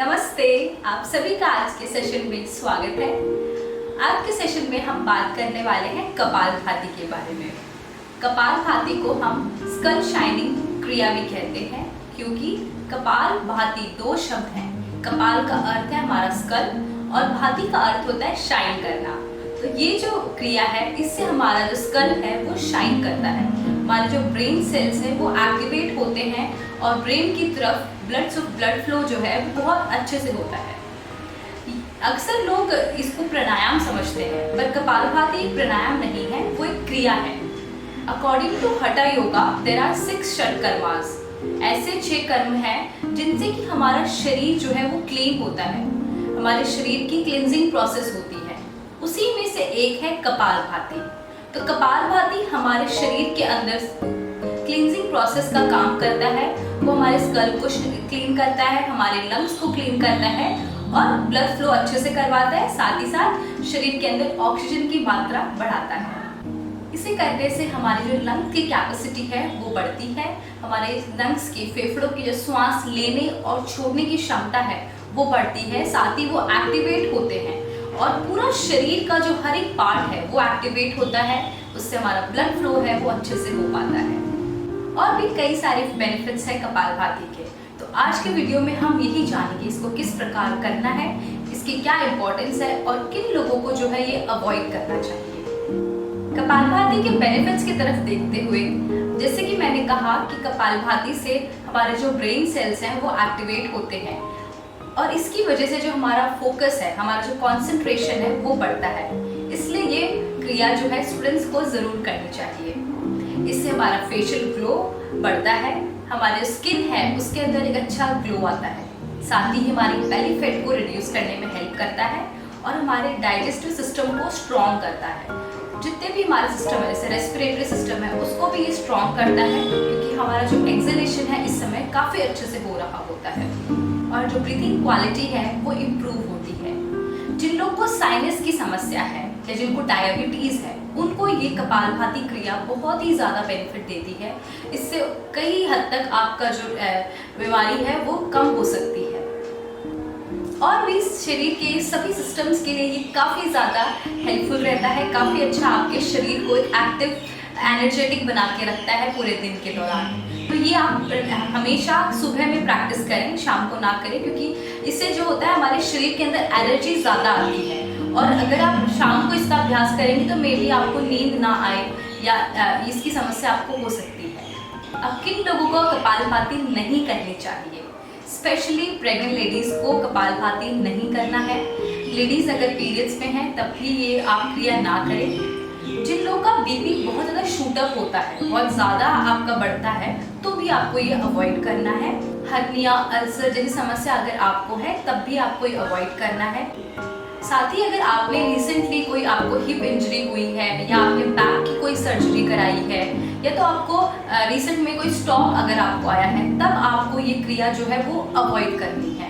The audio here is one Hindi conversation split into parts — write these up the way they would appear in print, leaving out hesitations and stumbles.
नमस्ते, आप सभी का आज के सेशन में स्वागत है। आज के सेशन में हम बात करने वाले हैं कपालभाति के बारे में। कपालभाति को हम स्कल शाइनिंग क्रिया भी कहते हैं क्योंकि कपालभाति दो शब्द हैं। कपाल का अर्थ है हमारा स्कल और भाति का अर्थ होता है शाइन करना। तो ये जो क्रिया है इससे हमारा जो स्कल है वो शाइन करता है। हमारे जो ब्रेन सेल्स हैं वो एक्टिवेट होते हैं और ब्रेन की तरफ ब्लड फ्लो जो है वो बहुत अच्छे से होता है। अक्सर लोग इसको प्राणायाम समझते हैं पर कपालभाति एक प्राणायाम नहीं है, वो एक क्रिया है। According to hatha yoga there are 6 षट कर्मास। ऐसे 6 कर्म हैं जिनसे कि हमारा शरीर जो है वो क्लीन होता है, हमारे शरीर की क्लींजिंग प्रोसेस होती है। उसी में से एक है कपालभाति। तो कपालभाति हमारे शरीर के अंदर क्लींजिंग प्रोसेस का काम करता है। वो हमारे स्कल को क्लीन करता है, हमारे लंग्स को क्लीन करता है और ब्लड फ्लो अच्छे से करवाता है। साथ ही साथ शरीर के अंदर ऑक्सीजन की मात्रा बढ़ाता है। इसे करने से हमारी जो लंग्स की कैपेसिटी है वो बढ़ती है। हमारे लंग्स की, फेफड़ों की जो सांस लेने और छोड़ने की क्षमता है वो बढ़ती है। साथ ही वो एक्टिवेट होते हैं और पूरा शरीर का जो हर एक पार्ट है वो एक्टिवेट होता है। उससे हमारा ब्लड फ्लो है वो अच्छे से हो पाता है। और भी कई सारे बेनिफिट्स हैं कपालभाति के। तो आज के वीडियो में हम यही जानेंगे इसको किस प्रकार करना है, इसकी क्या इंपॉर्टेंस है और किन लोगों को जो है ये अवॉइड करना चाहिए। कपालभाति के बेनिफिट्स की तरफ देखते हुए, जैसे कि मैंने कहा कि कपालभाति से हमारे जो ब्रेन सेल्स हैं वो एक्टिवेट होते हैं और इसकी वजह से जो हमारा फोकस है, हमारा जो कंसंट्रेशन है वो बढ़ता है। इसलिए ये क्रिया जो है स्टूडेंट्स को जरूर करनी चाहिए। इससे हमारा फेशियल ग्लो बढ़ता है, हमारे स्किन है उसके अंदर एक अच्छा ग्लो आता है। साथ ही हमारी बेली फैट को रिड्यूस करने में हेल्प करता है और हमारे डाइजेस्टिव सिस्टम को स्ट्रॉन्ग करता है। जितने भी हमारे सिस्टम है, जैसे रेस्पिरेटरी सिस्टम है, उसको भी ये स्ट्रॉन्ग करता है क्योंकि हमारा जो एक्सहेलेशन है इस समय काफ़ी अच्छे से हो रहा होता है और जो ब्रीथिंग क्वालिटी है वो इम्प्रूव होती है। जिन लोगों को साइनस की समस्या है या जिनको डायबिटीज़ है उनको ये कपालभाति क्रिया बहुत ही ज़्यादा बेनिफिट देती है। इससे कई हद तक आपका जो बीमारी है वो कम हो सकती है और भी शरीर के सभी सिस्टम्स के लिए ये काफ़ी ज़्यादा हेल्पफुल रहता है। काफ़ी अच्छा आपके शरीर को एक्टिव एनर्जेटिक बना के रखता है पूरे दिन के दौरान। तो ये आप हमेशा सुबह में प्रैक्टिस करें, शाम को ना करें, क्योंकि इससे जो होता है हमारे शरीर के अंदर एनर्जी ज़्यादा आती है और अगर आप शाम को इसका अभ्यास करेंगे तो मे बी आपको नींद ना आए या इसकी समस्या आपको हो सकती है। अब किन लोगों को कपालभाति नहीं करनी चाहिए? स्पेशली प्रेग्नेंट लेडीज़ को कपालभाति नहीं करना है। लेडीज़ अगर पीरियड्स में हैं तब भी ये आप क्रिया ना करें। जिन लोगों का बीपी बहुत ज़्यादा शूटअप होता है, बहुत ज़्यादा आपका बढ़ता है, तो भी आपको ये अवॉइड करना है। हर्निया, अल्सर जैसी समस्या अगर आपको है तब भी आपको ये अवॉइड करना है। साथ ही अगर आपने रिसेंटली कोई आपको हिप इंजरी हुई है या आपने बैक की कोई सर्जरी कराई है या तो आपको रिसेंट में कोई स्टॉक अगर आपको आया है तब आपको ये क्रिया जो है वो अवॉइड करनी है।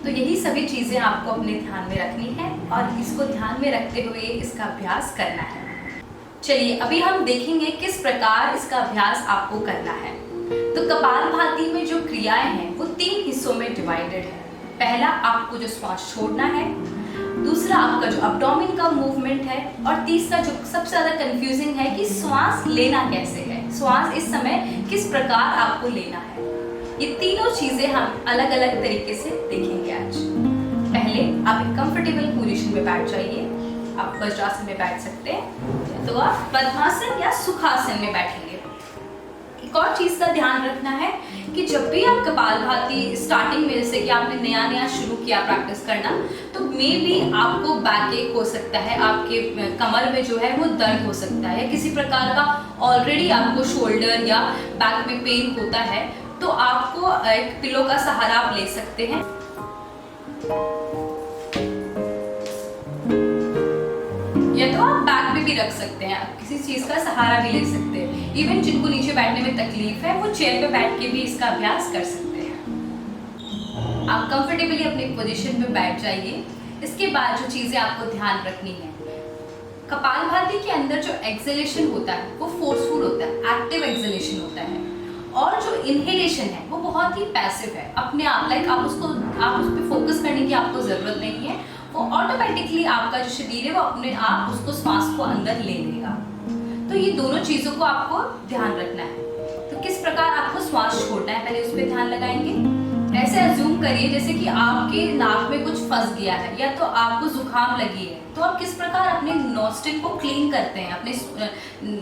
तो यही सभी चीज़ें आपको अपने ध्यान में रखनी है और इसको ध्यान में रखते हुए इसका अभ्यास करना है। चलिए अभी हम देखेंगे किस प्रकार इसका अभ्यास आपको करना है। तो कपालभाति में जो क्रियाएं हैं वो 3 हिस्सों में डिवाइडेड है। पहला, आपको जो श्वास छोड़ना है, दूसरा आपका जो एब्डोमेन का मूवमेंट है और तीसरा जो सबसे ज़्यादा कंफ्यूजिंग है कि श्वास लेना कैसे है, श्वास इस समय किस प्रकार आपको लेना है। ये तीनों चीज़ें हम अलग अलग तरीके से देखेंगे आज। पहले आप एक कंफर्टेबल पोजीशन में बैठ जाइए। आप वज्रासन में बैठ सकते हैं तो आप पद्मासन या सुखासन में बैठेंगे। एक और चीज़ का ध्यान रखना है कि जब भी आप कपालभाति स्टार्टिंग में, जैसे कि आपने नया शुरू किया प्रैक्टिस करना, तो मे बी आपको बैक एक हो सकता है, आपके कमर में जो है वो दर्द हो सकता है या किसी प्रकार का ऑलरेडी आपको शोल्डर या बैक में पेन होता है, तो आपको एक पिलो का सहारा आप ले सकते हैं। या तो आप बैक में भी रख सकते हैं, आप किसी चीज़ का सहारा भी ले सकते हैं। इवन जिनको नीचे बैठने में तकलीफ है वो चेयर पे बैठ के भी इसका अभ्यास कर सकते हैं। आप कंफर्टेबली अपनी पोजीशन पे बैठ जाइए। इसके बाद जो चीज़ें आपको ध्यान रखनी है, कपालभाति के अंदर जो एक्सहेलेशन होता है वो फोर्सफुल होता है, एक्टिव एक्सहेलेशन होता है और जो इनहेलेशन है वो बहुत ही पैसिव है, अपने आप। लाइक आप की आपको जरूरत नहीं है, वो ऑटोमेटिकली आपका जो शरीर है वो अपने आप उसको श्वास को अंदर ले लेगा। तो ये दोनों चीजों को आपको ध्यान रखना है। तो किस प्रकार आपको श्वास छोड़ना है, पहले उस पर ध्यान लगाएंगे। ऐसे अज्यूम करिए जैसे कि आपके नाक में कुछ फंस गया है या तो आपको जुकाम लगी है, तो आप किस प्रकार अपने नोस्ट्रिल को क्लीन करते हैं, अपने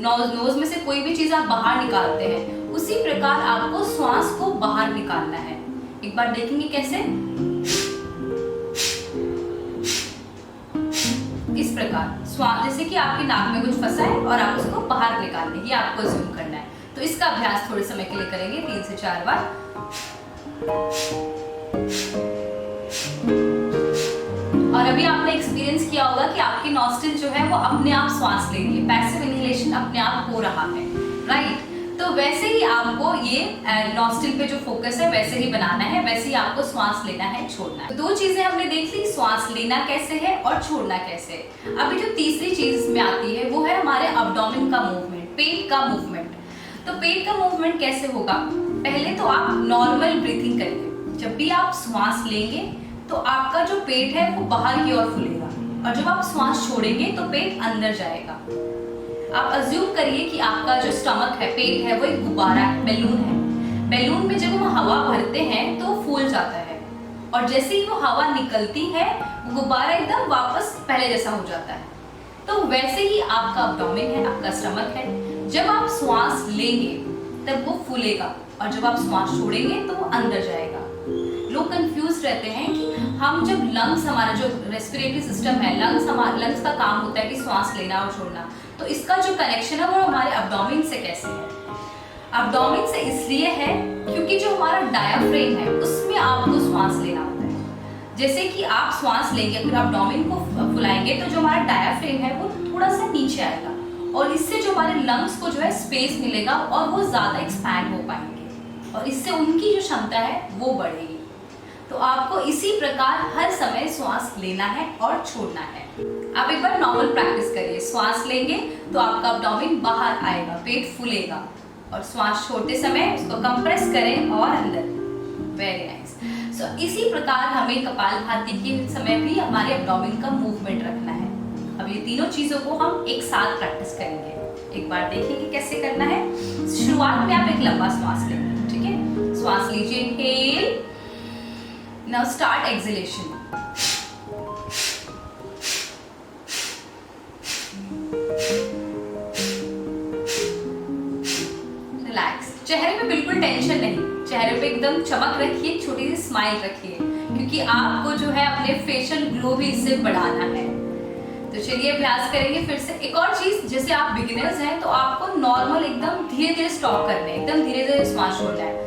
नोज में से कोई भी चीज आप बाहर निकालते हैं, उसी प्रकार आपको श्वास को बाहर निकालना है। एक बार देखेंगे कैसे। इस प्रकार श्वास, जैसे कि आपकी नाक में कुछ फंसा है और आप उसको बाहर निकालने, ये आपको अज्यूम करना है। तो इसका अभ्यास थोड़े समय के लिए करेंगे, 3 से 4 बार। और अभी आपने एक्सपीरियंस किया होगा कि आपकी नॉस्ट्रिल जो है वो अपने आप श्वास ले रही है, पैसिव इनहेलेशन अपने आप हो रहा है, राइट। तो वैसे ही आपको ये नॉस्ट्रिल पे जो फोकस है वैसे ही बनाना है, वैसे ही आपको श्वास लेना है, छोड़ना है। तो 2 चीजें हमने देख ली, श्वास लेना कैसे है और छोड़ना कैसे है। अभी जो तीसरी चीज इसमें आती है वो है हमारे अब्डोमेन का मूवमेंट, पेट का मूवमेंट। तो पेट का मूवमेंट कैसे होगा, पहले तो आप नॉर्मल ब्रीथिंग करिए। जब भी आप श्वास लेंगे तो आपका जो पेट है वो बाहर की ओर फूलेगा, और जब आप श्वास छोड़ेंगे तो पेट अंदर जाएगा। आप अज्यूम करिए कि आपका जो स्टमक है, पेट है, वो एक गुब्बारा है, बैलून है। बैलून में जब हम हवा भरते हैं तो फूल जाता है, और जैसे ही वो हवा निकलती है वो गुब्बारा एकदम वापस पहले जैसा हो जाता है। तो वैसे ही आपका अब्डोमेन है, आपका स्टमक है। जब आप श्वास लेंगे तब वो फूलेगा, और जब आप श्वास छोड़ेंगे तो वो अंदर जाएगा। लोग कंफ्यूज रहते हैं कि हम जब लंग्स, हमारा जो रेस्पिरेटरी सिस्टम है, लंग्स का काम होता है कि श्वास लेना और छोड़ना, तो इसका जो कनेक्शन है वो हमारे अब्डोमेन से कैसे है। अब्डोमेन से इसलिए है क्योंकि जो हमारा डायाफ्रेम है उसमें आपको श्वास लेना होता है। जैसे कि आप श्वास लेंगे, अगर अब्डोमेन को फुलाएंगे तो जो हमारा डायाफ्रेम है वो थोड़ा सा नीचे आएगा, और इससे जो हमारे लंग्स को जो है स्पेस मिलेगा और वो ज्यादा एक्सपैंड हो पाएंगे, और इससे उनकी जो क्षमता है वो बढ़ेगी। तो आपको इसी प्रकार हर समय श्वास लेना है और छोड़ना है। आप एक बार नॉर्मल प्रैक्टिस करिए। श्वास लेंगे तो आपका अब्डोमेन बाहर आएगा, पेट फूलेगा, और श्वास छोड़ते समय उसको कंप्रेस करें और अंदर। Very nice. सो इसी प्रकार हमें कपालभाति के समय भी हमारे अब्डोमेन का मूवमेंट रखना है। अब ये तीनों चीजों को हम एक साथ प्रैक्टिस करेंगे। एक बार देखिए कि कैसे करना है। शुरुआत में आप एक लंबा श्वास लेंगे, ठीक है। श्वास लीजिए, inhale. Now start exhalation. Relax. चेहरे पे बिल्कुल टेंशन नहीं, चेहरे पे एकदम चमक रखिए, छोटी सी स्माइल रखिए, क्योंकि आपको जो है अपने फेशियल ग्लो भी इससे बढ़ाना है। तो चलिए अभ्यास करेंगे फिर से। एक और चीज, जैसे आप बिगिनर्स हैं तो आपको नॉर्मल एकदम धीरे धीरे स्टॉप करना है, एकदम धीरे धीरे श्वास छोड़ना है,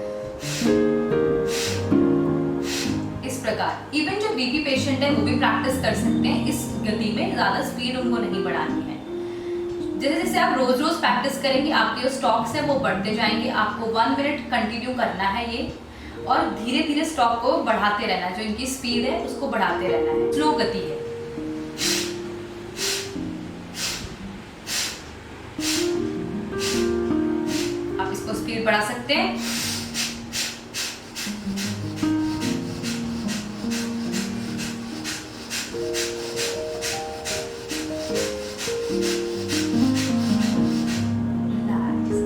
इस प्रकार। इवन जो बीपी पेशेंट है वो भी प्रैक्टिस कर सकते हैं इस गति में, ज्यादा स्पीड उनको नहीं बढ़ानी है। जैसे जैसे आप रोज रोज प्रैक्टिस करेंगे आपके जो स्टॉक्स है वो बढ़ते जाएंगे। आपको 1 मिनट कंटिन्यू करना है ये, और धीरे धीरे स्टॉक को बढ़ाते रहना है, जो इनकी स्पीड है उसको बढ़ाते रहना है। स्लो गति है। आप इसको स्पीड बढ़ा सकते हैं।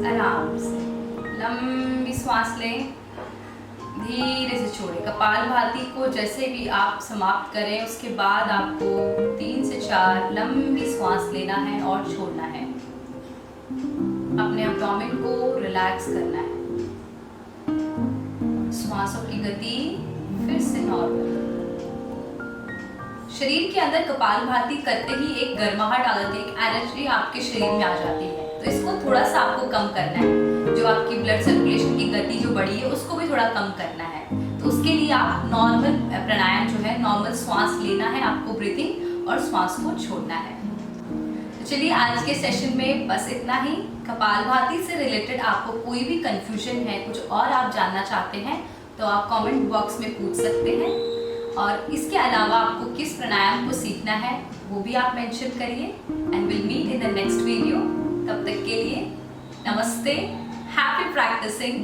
आराम से लंबी सांस लें, धीरे से छोड़ें। कपालभाति को जैसे भी आप समाप्त करें उसके बाद आपको 3 से 4 लंबी सांस लेना है और छोड़ना है। अपने अब्डोमेन को रिलैक्स करना है। सांसों की गति फिर से नॉर्मल। शरीर के अंदर कपालभाति करते ही एक गर्माहट आ जाती है, एक एनर्जी आपके शरीर में आ जाती है। तो इसको थोड़ा सा आपको कम करना है। जो आपकी ब्लड सर्कुलेशन की गति जो बढ़ी है उसको भी थोड़ा कम करना है। तो उसके लिए आप नॉर्मल प्राणायाम जो है, नॉर्मल श्वास लेना है आपको, ब्रीथिंग, और श्वास को छोड़ना है। तो चलिए आज के सेशन में बस इतना ही। कपालभाति से रिलेटेड आपको कोई भी कंफ्यूजन है, कुछ और आप जानना चाहते हैं तो आप कमेंट बॉक्स में पूछ सकते हैं। और इसके अलावा आपको किस प्राणायाम को सीखना है वो भी आप मेंशन करिए। And will meet in the next video. तब तक के लिए नमस्ते, हैप्पी प्रैक्टिसिंग।